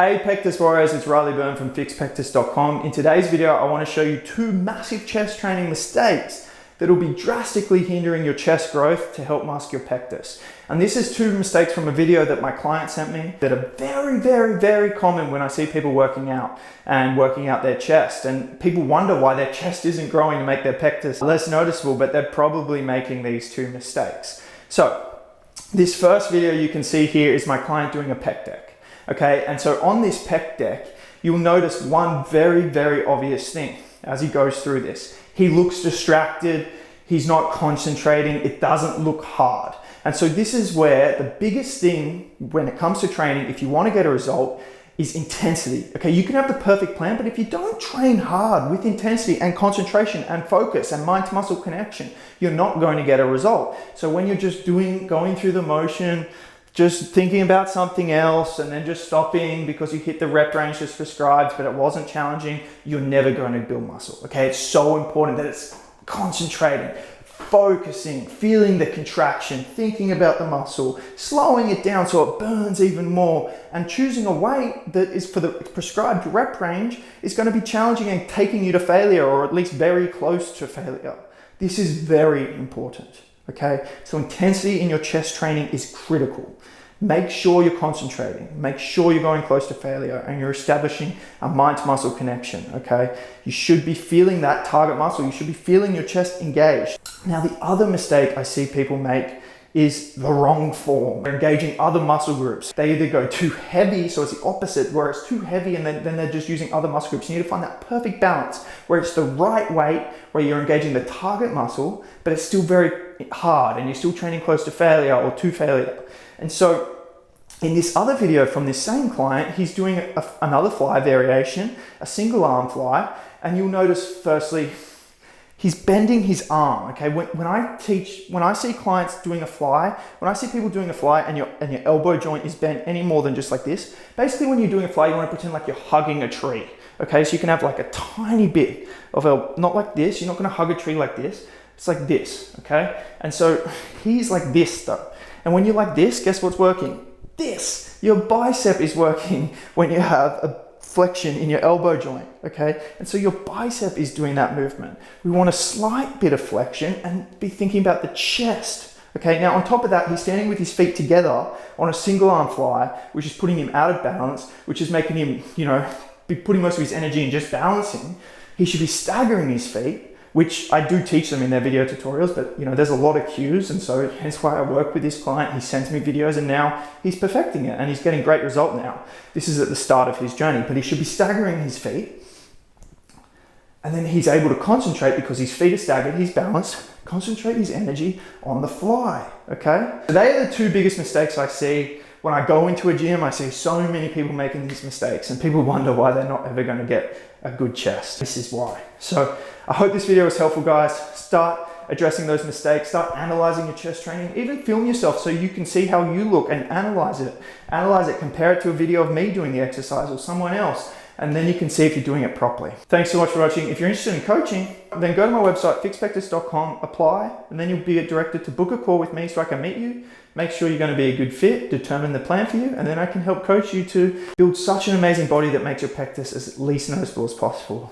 Hey Pectus Warriors, it's Riley Byrne from FixPectus.com. In today's video, I want to show you two massive chest training mistakes that will be drastically hindering your chest growth to help mask your pectus. And this is two mistakes from a video that my client sent me that are very common when I see people working out their chest. And people wonder why their chest isn't growing to make their pectus less noticeable, but they're probably making these two mistakes. So this first video you can see here is my client doing a pec deck. Okay, and so on this pec deck, you'll notice one very obvious thing as he goes through this. He looks distracted, he's not concentrating, it doesn't look hard. And so this is where the biggest thing when it comes to training, if you want to get a result, is intensity. Okay, you can have the perfect plan, but if you don't train hard with intensity and concentration and focus and mind to muscle connection, you're not going to get a result. So when you're just going through the motion, just thinking about something else and then just stopping because you hit the rep range that's prescribed, but it wasn't challenging, you're never going to build muscle. Okay, it's so important that it's concentrating, focusing, feeling the contraction, thinking about the muscle, slowing it down so it burns even more, and choosing a weight that is for the prescribed rep range is going to be challenging and taking you to failure, or at least very close to failure. This is very important. Okay, so intensity in your chest training is critical. Make sure you're concentrating, make sure you're going close to failure and you're establishing a mind to muscle connection, okay? You should be feeling that target muscle, you should be feeling your chest engaged. Now the other mistake I see people make is the wrong form. They're engaging other muscle groups. They either go too heavy, so it's the opposite, where it's too heavy and then they're just using other muscle groups. You need to find that perfect balance where it's the right weight, where you're engaging the target muscle, but it's still very hard and you're still training close to failure or to failure. And so in this other video from this same client, he's doing another fly variation, a single arm fly, and you'll notice firstly, he's bending his arm, okay? When I see clients doing a fly, when I see people doing a fly and your elbow joint is bent any more than just like this, basically when you're doing a fly, you want to pretend like you're hugging a tree, okay? So you can have like a tiny bit of not like this, you're not going to hug a tree like this, it's like this, okay? And so he's like this though. And when you're like this, guess what's working? This, your bicep is working when you have a flexion in your elbow joint, okay? And so your bicep is doing that movement. We want a slight bit of flexion and be thinking about the chest, okay? Now on top of that, he's standing with his feet together on a single arm fly, which is putting him out of balance, which is making him, be putting most of his energy in just balancing. He should be staggering his feet, which I do teach them in their video tutorials, but there's a lot of cues, and so hence why I work with this client. He sends me videos and now he's perfecting it and he's getting great result now. This is at the start of his journey, but he should be staggering his feet, and then he's able to concentrate because his feet are staggered, he's balanced, concentrate his energy on the fly, okay? So they are the two biggest mistakes I see. When I go into a gym, I see so many people making these mistakes and people wonder why they're not ever gonna get a good chest. This is why. So I hope this video was helpful, guys. Start addressing those mistakes, start analyzing your chest training, even film yourself so you can see how you look and analyze it. Analyze it, compare it to a video of me doing the exercise or someone else, and then you can see if you're doing it properly. Thanks so much for watching. If you're interested in coaching, then go to my website, FixPectus.com, apply, and then you'll be directed to book a call with me so I can meet you, make sure you're going to be a good fit, determine the plan for you, and then I can help coach you to build such an amazing body that makes your pectus as least noticeable as possible.